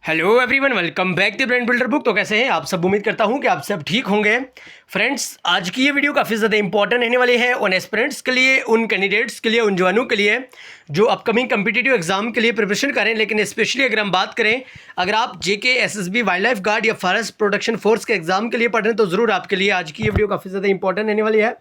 Hello everyone, welcome back to brain builder book. तो कैसे हैं आप सब? उम्मीद करता हूं कि आप सब ठीक होंगे। फ्रेंड्स, आज की ये वीडियो काफ़ी ज़्यादा इंपॉर्टेंट रहने वाली है उन एस्पिरेंट्स के लिए, उन कैंडिडेट्स के लिए, उन जवानों के लिए जो अपकमिंग कम्पिटिटिव एग्जाम के लिए प्रिपरेशन करें। लेकिन स्पेशली अगर हम बात करें, अगर आप जेके, एसएसबी, वाइल्ड लाइफ गार्ड या फॉरेस्ट प्रोटेक्शन फोर्स के एग्जाम के लिए पढ़ रहे हैं तो ज़रूर आपके लिए आज की ये वीडियो काफ़ी ज़्यादा इंपॉर्टेंट रहने वाली है,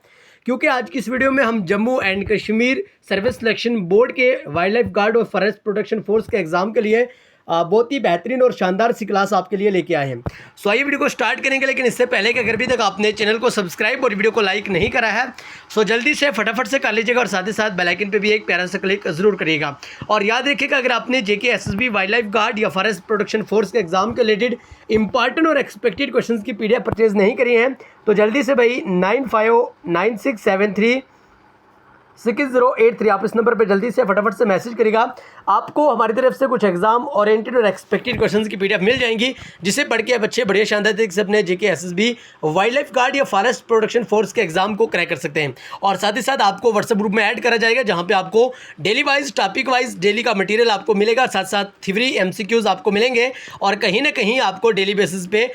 क्योंकि आज की इस वीडियो में हम Jammu and Kashmir service selection board के वाइल्ड लाइफ गार्ड और फॉरेस्ट प्रोटेक्शन फोर्स के एग्जाम के लिए बहुत ही बेहतरीन और शानदार सी क्लास आपके लिए लेके आए हैं। सो आइए वीडियो को स्टार्ट करेंगे। लेकिन इससे पहले कि अगर अभी तक आपने चैनल को सब्सक्राइब और वीडियो को लाइक नहीं करा है सो जल्दी से फटाफट से कर लीजिएगा और साथ ही साथ बेल आइकन पे भी एक प्यारा सा क्लिक जरूर करिएगा। और याद रखिएगा, अगर आपने जेके, एसएसबी, वाइल्ड लाइफ गार्ड या फॉरेस्ट प्रोटेक्शन फोर्स के एग्जाम के रिलेटेड इंपॉर्टेंट और एक्सपेक्टेड क्वेश्चन की पीडीएफ परचेज नहीं करी है तो जल्दी से भाई 9596736083 आप इस नंबर पर जल्दी से फटाफट से मैसेज करेगा। आपको हमारी तरफ से कुछ एग्जाम ओरिएंटेड और एक्सपेक्टेड क्वेश्चंस की पीडीएफ मिल जाएंगी, जिसे पढ़ के बच्चे बढ़िया शानदार तरीके से अपने जेके, एसएसबी, वाइल्ड लाइफ गार्ड या फॉरेस्ट प्रोटेक्शन फोर्स के एग्जाम को क्रैक कर सकते हैं। और साथ ही साथ आपको व्हाट्सएप ग्रुप में ऐड करा जाएगा, जहाँ पे आपको daily wise, topic wise daily का मटीरियल आपको मिलेगा, साथ साथ थ्योरी एमसीक्यूज आपको मिलेंगे और कहीं ना कहीं आपको डेली बेसिस पे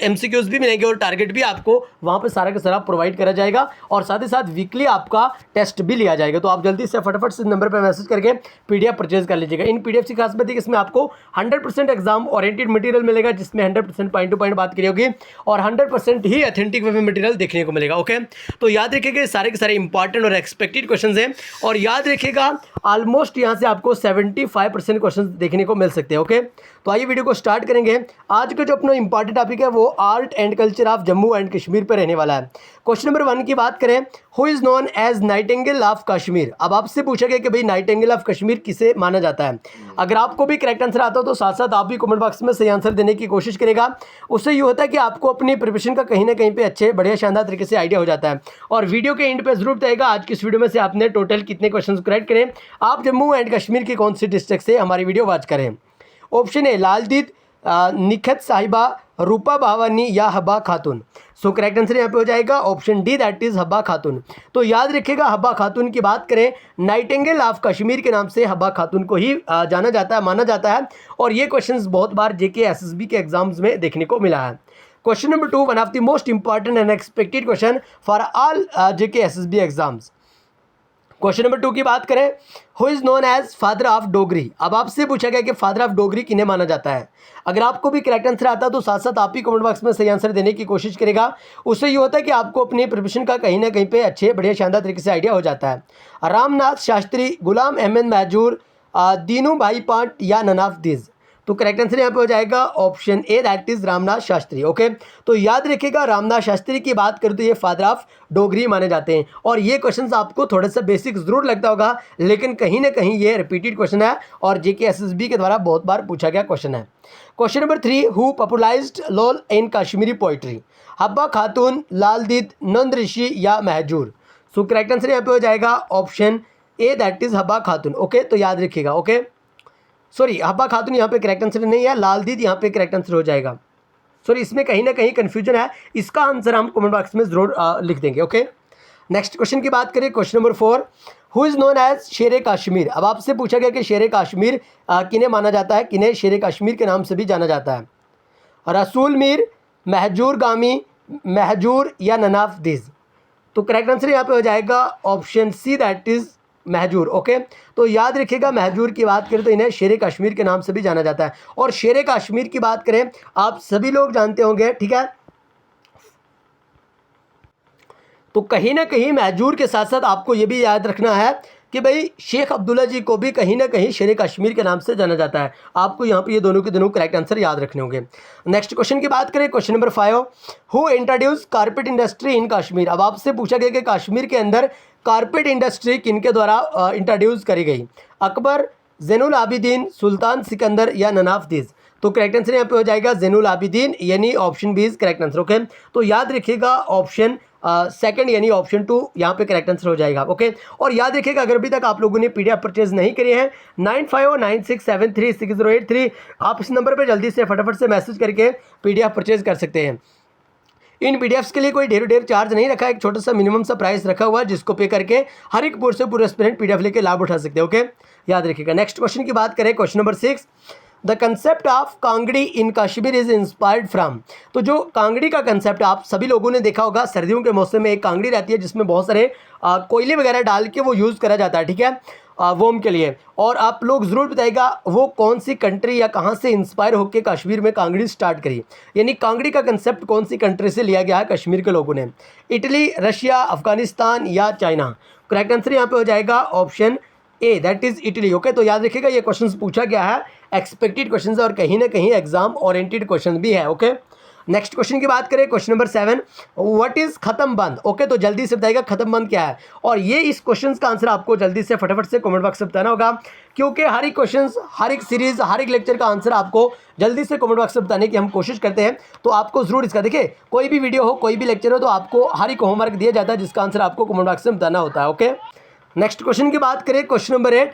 एमसीक्यूज भी मिलेंगे और टारगेट भी आपको वहाँ पर सारा का सारा प्रोवाइड करा जाएगा। और साथ ही साथ वीकली आपका टेस्ट भी लिया जाएगा। तो आप जल्दी से फटाफट से नंबर पर मैसेज करके पीडीएफ परचेज कर लीजिएगा। इन पीडीएफ की खास बात है कि इसमें आपको 100% एग्जाम ओरिएंटेड मटेरियल मिलेगा, जिसमें 100% पॉइंट टू पॉइंट बात करी होगी और 100% ही ऑथेंटिक वे में मटेरियल देखने को मिलेगा। ओके, तो याद रखिएगा सारे के सारे इंपॉर्टेंट और एक्सपेक्टेड क्वेश्चन हैं। और याद रखिएगा ऑलमोस्ट यहाँ से आपको 75% क्वेश्चन देखने को मिल सकते हैं। ओके, तो आइए वीडियो को स्टार्ट करेंगे। आज का जो अपना इंपॉर्टेंट टॉपिक है वो art and culture of Jammu and Kashmir पर रहने वाला है। क्वेश्चन नंबर 1 की बात करें, who is known as nightingale of Kashmir. अब आपसे पूछा गया कि भाई नाइटिंगेल ऑफ कश्मीर किसे माना जाता है। अगर आपको भी करेक्ट आंसर आता हो तो साथ साथ आप भी कमेंट बॉक्स में सही आंसर देने की कोशिश करेगा। उससे ये होता है कि आपको अपनी प्रिपरेशन का कहीं ना कहीं पे अच्छे बढ़िया शानदार तरीके से आइडिया हो जाता है। और वीडियो के एंड पे जरूर बताएगा आज की इस वीडियो में से आपने टोटल कितने क्वेश्चन करेक्ट करें, आप जम्मू एंड कश्मीर की कौन सी डिस्ट्रिक्ट से हमारी वीडियो वॉच करें। ऑप्शन ए लालदीद, निखत साहिबा, रूपा भावानी या हब्बा खातून। सो करेक्ट आंसर यहाँ पे हो जाएगा option D, that is Habba खातून। तो याद रखिएगा, हब्बा खातून की बात करें, नाइटिंगेल ऑफ कश्मीर के नाम से हब्बा खातून को ही जाना जाता है, माना जाता है। और ये क्वेश्चंस बहुत बार जेके, एसएसबी के एग्जाम्स में देखने को मिला है। Question number 2, one of the most important and expected question for all JK SSB exams. Question number 2 की बात करें, who is known as father of Dogri. अब आपसे पूछा गया कि फादर ऑफ डोगरी किन्हें माना जाता है। अगर आपको भी करेक्ट आंसर आता है तो साथ साथ आप ही कमेंट बॉक्स में सही आंसर देने की कोशिश करेगा। उससे ये होता है कि आपको अपनी प्रिपरेशन का कहीं ना कहीं पे अच्छे बढ़िया शानदार तरीके से आइडिया हो जाता है। रामनाथ शास्त्री, गुलाम अहमद महजूर, दीनू भाई पाट या नन ऑफ दिस। तो करेक्ट आंसर यहाँ पे हो जाएगा option A, that is Ramnath Shastri. Okay, तो याद रखिएगा रामनाथ शास्त्री की बात करें तो ये फादर ऑफ डोगरी माने जाते हैं। और ये क्वेश्चंस आपको थोड़ा सा बेसिक जरूर लगता होगा, लेकिन कहीं ना कहीं ये रिपीटेड क्वेश्चन है और जेके एसएसबी के द्वारा बहुत बार पूछा गया क्वेश्चन है। Question number 3, who popularised lol in Kashmiri poetry. Habba खातून, लालदीद, नंद ऋषि या महजूर। सो करेक्ट आंसर यहाँ पे हो जाएगा option A, that is Habba Khatoon. Okay, तो याद रखिएगा। ओके, सॉरी, हब्बा खातून यहाँ पे करेक्ट आंसर नहीं है, लालदीद यहाँ पे करेक्ट आंसर हो जाएगा। सॉरी, इसमें कहीं ना कहीं कन्फ्यूजन है, इसका आंसर हम कमेंट बॉक्स में जरूर लिख देंगे। ओके, नेक्स्ट क्वेश्चन की बात करें, question number 4, who is known as Sher Kashmir. अब आपसे पूछा गया कि शेर कश्मीर किन्हें माना जाता है, किन्हें शेर कश्मीर के नाम से भी जाना जाता है। रसूल मीर, महजूर गामी, महजूर या नन ऑफ दिस। तो करेक्ट आंसर यहाँ पे हो जाएगा option C, that is Mahjoor. Okay, तो याद रखिएगा महजूर की बात करें तो इन्हें शेर कश्मीर के नाम से भी जाना जाता है। और शेर कश्मीर की बात करें आप सभी लोग जानते होंगे, ठीक है। तो कहीं ना कहीं महजूर के साथ साथ आपको ये भी याद रखना है कि भाई शेख अब्दुल्ला जी को भी कहीं ना कहीं शेर कश्मीर के नाम से जाना जाता है। आपको यहाँ पे ये दोनों के दोनों करेक्ट आंसर याद रखने होंगे। नेक्स्ट क्वेश्चन की बात करें, question number 5, who introduce carpet industry in Kashmir. अब आपसे पूछा गया कि कश्मीर के अंदर कारपेट इंडस्ट्री किनके द्वारा इंट्रोड्यूस करी गई। अकबर, जैनुल आबिदीन, सुल्तान सिकंदर या नन ऑफ दिस। तो करेक्ट आंसर यहाँ पे हो जाएगा जैनुल आबिदीन, यानी option B is correct answer. Okay, तो याद रखिएगा ऑप्शन सेकंड यानी ऑप्शन 2 यहाँ पे करेक्ट आंसर हो जाएगा। ओके, और याद रखिएगा अगर अभी तक आप लोगों ने पीडीएफ परचेज नहीं करे हैं 9596736083 आप इस नंबर पे जल्दी से फटाफट से मैसेज करके पीडीएफ परचेज कर सकते हैं। इन पीडीएफ्स के लिए कोई ढेर चार्ज नहीं रखा है, एक छोटा सा मिनिमम सा प्राइस रखा हुआ है जिसको पे करके हर एक पूरे से पूरे एस्पिरेंट पीडीएफ लेके लाभ उठा सकते हैं। ओके, याद रखिएगा। नेक्स्ट क्वेश्चन की बात करें, question number 6, the concept of Kangri in Kashmir is inspired from. तो जो कांगड़ी का कंसेप्ट आप सभी लोगों ने देखा होगा, सर्दियों के मौसम में एक कांगड़ी रहती है जिसमें बहुत सारे कोयले वगैरह डाल के वो यूज़ करा जाता है, ठीक है, वोम के लिए। और आप लोग ज़रूर बताइएगा वो कौन सी कंट्री या कहाँ से इंस्पायर होकर कश्मीर में कांगड़ी स्टार्ट करी, यानी कांगड़ी का कंसेप्ट कौन सी कंट्री से लिया गया है कश्मीर के लोगों ने। इटली, रशिया, अफगानिस्तान या चाइना। करेक्ट आंसर यहाँ पे हो जाएगा option A, that is Italy. Okay, तो याद रखिएगा ये क्वेश्चन पूछा गया है, एक्सपेक्टेड क्वेश्चन और कहीं ना कहीं एग्जाम ओरिएंटेड क्वेश्चन भी है। ओके, नेक्स्ट क्वेश्चन की बात करें, क्वेश्चन नंबर 7, व्हाट इज खत्म बंद। ओके, तो जल्दी से बताइएगा खत्म बंद क्या है, और ये इस क्वेश्चन का आंसर आपको जल्दी से फटाफट से कमेंट बॉक्स में बताना होगा, क्योंकि हर एक क्वेश्चन, हर एक सीरीज, हर एक लेक्चर का आंसर आपको जल्दी से कमेंट बॉक्स में बताने की हम कोशिश करते हैं। तो आपको जरूर इसका, देखिए कोई भी वीडियो हो, कोई भी लेक्चर हो, तो आपको हर एक होमवर्क दिया जाता है जिसका आंसर आपको कमेंट बॉक्स में बताना होता है। ओके, नेक्स्ट क्वेश्चन की बात करें, question number 8,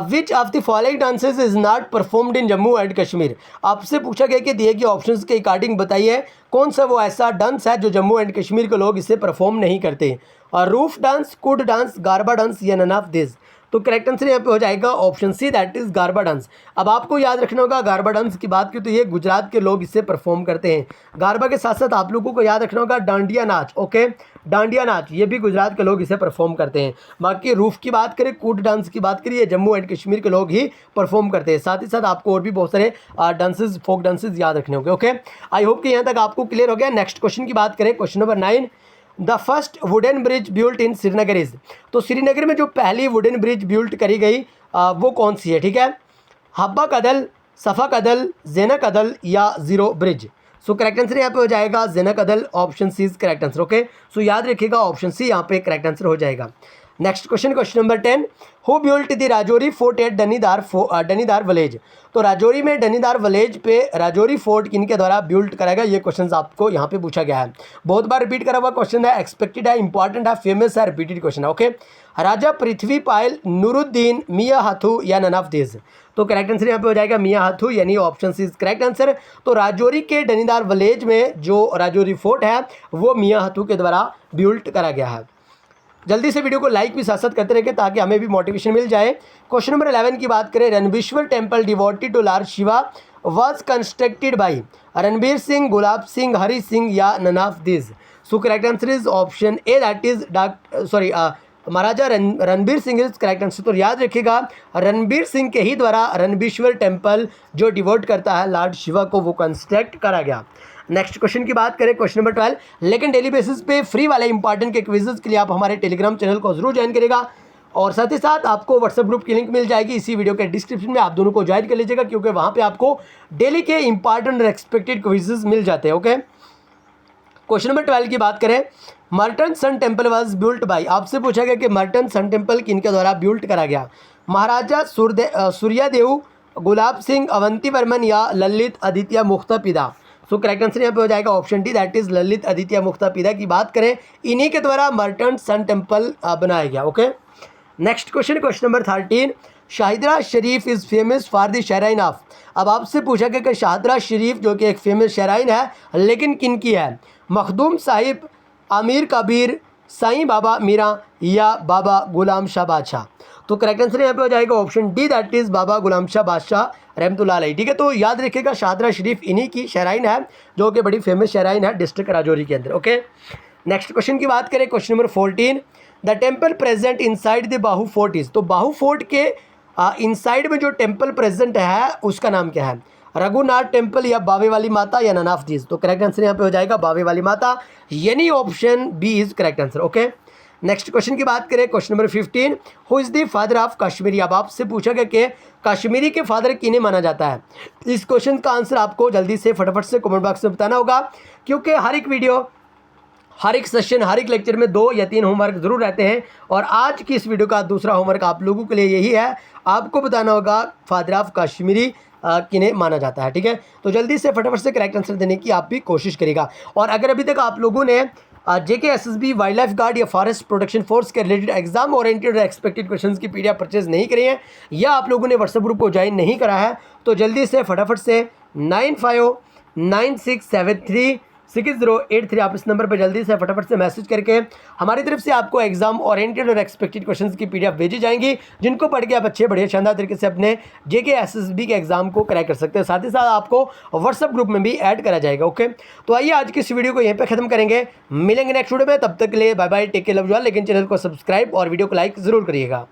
which of the following dances is not performed in Jammu and Kashmir. आपसे पूछा गया कि दिए गए ऑप्शंस के अकॉर्डिंग बताइए कौन सा वो ऐसा डांस है जो जम्मू एंड कश्मीर के लोग इसे परफॉर्म नहीं करते, और रूफ डांस, कुड डांस, गारबा डांस या नन ऑफ दिस। तो करेक्ट आंसर यहाँ पे हो जाएगा ऑप्शन सी, दैट इज गारबा डांस। अब आपको याद रखना होगा गारबा डांस की बात की तो ये गुजरात के लोग इसे परफॉर्म करते हैं। गारबा के साथ साथ आप लोगों को याद रखना होगा डांडिया नाच। ओके, डांडिया नाच ये भी गुजरात के लोग इसे परफॉर्म करते हैं। बाकी रूफ की बात करें, कूट डांस की बात करें, ये जम्मू एंड कश्मीर के लोग ही परफॉर्म करते हैं। साथ ही साथ आपको और भी बहुत सारे डांसेस, फोक डांसेस याद रखने होंगे। ओके, आई होप कि यहाँ तक आपको क्लियर हो गया। नेक्स्ट क्वेश्चन की बात करें, question number 9, the first wooden bridge built in Srinagar is. तो श्रीनगर में जो पहली वुडन ब्रिज बिल्ट करी गई वो कौन सी है, ठीक है, हब्बा कदल, सफ़ा कदल, जेना कदल या Zero Bridge. So correct answer यहाँ पे हो जाएगा Zaina Kadal, option C is correct answer. Okay, so याद रखिएगा ऑप्शन सी यहाँ पे करेक्ट आंसर हो जाएगा। Next question, question number 10, who built the Rajouri fort at Dhanidar village. तो राजौरी में डनीदार विलेज पे राजौरी फोर्ट किनके द्वारा बिल्ट कराया गया, ये क्वेश्चन आपको यहाँ पे पूछा गया है। बहुत बार रिपीट करा हुआ क्वेश्चन है, एक्सपेक्टेड है, इंपॉर्टेंट है, फेमस है, रिपीटेड क्वेश्चन है। ओके, राजा पृथ्वी पायल, नूरुद्दीन, मियाँ हाथू या नन ऑफ दिस। तो करेक्ट आंसर यहाँ पे हो जाएगा मियाँ हाथू, यानी option C is correct answer. तो राजौरी के डनीदार विलेज में जो राजौरी फोर्ट है वो मियाँ हाथू के द्वारा बिल्ट करा गया है। जल्दी से वीडियो को लाइक भी साथ साथ करते रहेंगे ताकि हमें भी मोटिवेशन मिल जाए। क्वेश्चन नंबर 11 की बात करें, Ranbireshwar temple devoted to Lord Shiva was constructed by Ranbir Singh, Gulab Singh, Hari Singh या none of this. So correct answer is option A, that is Maharaja Ranbir Singh is correct answer. तो याद रखिएगा रणबीर सिंह के ही द्वारा रणबीश्वर टेम्पल जो डिवोट करता है लॉर्ड शिवा को, वो कंस्ट्रक्ट करा गया। नेक्स्ट क्वेश्चन की बात करें, क्वेश्चन नंबर 12, लेकिन डेली बेसिस पे फ्री वाले इंपॉर्टेंट के क्विजेस के लिए आप हमारे टेलीग्राम चैनल को जरूर ज्वाइन करेगा, और साथ ही साथ आपको व्हाट्सएप ग्रुप की लिंक मिल जाएगी इसी वीडियो के डिस्क्रिप्शन में, आप दोनों को ज्वाइन कर लीजिएगा क्योंकि वहाँ पे आपको डेली के इंपॉर्टेंट और एक्सपेक्टेड क्विजेस मिल जाते हैं। ओके, क्वेश्चन नंबर 12 की बात करें, Martand sun temple was built by. आपसे पूछा गया कि मर्टन सन टेम्पल किनके द्वारा बिल्ट करा गया, महाराजा सूर्यादेव, गुलाब सिंह, अवंती वर्मन या Lalitaditya Muktapida. So correct answer यहाँ पे हो जाएगा option D, that is Lalitaditya Muktapida की बात करें, इन्हीं के द्वारा मर्टन सन टेम्पल बनाया गया। Okay, next question, question number 13, Shahdara Sharif is famous for the shrine of. अब आपसे पूछा गया कि शाहिदरा शरीफ जो कि एक फेमस शराइन है लेकिन किन की है, मखदूम साहिब, अमीर कबीर, साईं बाबा मीरा या बाबा गुलाम शाह बादशाह। तो करेक्ट आंसर यहाँ पे हो जाएगा option D, that is Baba Ghulam Shah बादशाह रहमतुल्लाह अलैह। ठीक है, तो याद रखिएगा शाहिदरा शरीफ इन्हीं की शराइन है जो कि बड़ी फेमस शराइन है डिस्ट्रिक्ट राजौरी के अंदर। ओके, नेक्स्ट क्वेश्चन की बात करें, question number 14, the temple present inside the Bahu fort is. तो बाहू फोर्ट के इनसाइड में जो टेम्पल प्रेजेंट है उसका नाम क्या है, रघुनाथ टेम्पल या बावे वाली माता या नन ऑफ दिस। तो करेक्ट आंसर यहाँ पे हो जाएगा बावे वाली माता, यानी option B is correct answer. Okay, next question की बात करें, question number 15, who is the father of Kashmiri. अब आपसे पूछा गया कि कश्मीरी के फादर किन्हें माना जाता है। इस क्वेश्चन का आंसर आपको जल्दी से फटाफट से कमेंट बॉक्स में बताना होगा, क्योंकि हर एक वीडियो, हर एक सेशन, हर एक लेक्चर में 2 या 3 होमवर्क जरूर रहते हैं, और आज की इस वीडियो का दूसरा होमवर्क आप लोगों के लिए यही है, आपको बताना होगा फादर ऑफ कश्मीरी किन्हें माना जाता है। ठीक है, तो जल्दी से फटाफट से करेक्ट आंसर देने की आप भी कोशिश करिएगा। और अगर अभी तक आप लोगों ने JKSSB वाइल्ड लाइफ गार्ड या फॉरेस्ट प्रोटेक्शन फोर्स के रिलेटेड एग्जाम ओरिएंटेड और एक्सपेक्टेड क्वेश्चंस की PDF परचेज नहीं करी है, या आप लोगों ने व्हाट्सएप ग्रुप को ज्वाइन नहीं करा है, तो जल्दी से फटाफट से 6083। आप इस नंबर पर जल्दी से फटाफट से मैसेज करके हमारी तरफ से आपको एग्जाम ओरिएंटेड और एक्सपेक्टेड क्वेश्चंस की पीडीएफ भेजी जाएंगी, जिनको पढ़ के आप अच्छे बढ़िया शानदार तरीके से अपने जेके एसएसबी के एग्जाम को क्रैक कर सकते हैं। साथ ही साथ आपको व्हाट्सएप ग्रुप में भी ऐड करा जाएगा। ओके, तो आइए आज की इस वीडियो को यहीं पे खत्म करेंगे, मिलेंगे नेक्स्ट वीडियो में। तब तक के लिए bye bye, take care, love you all. लेकिन चैनल को सब्सक्राइब और वीडियो को लाइक जरूर करिएगा।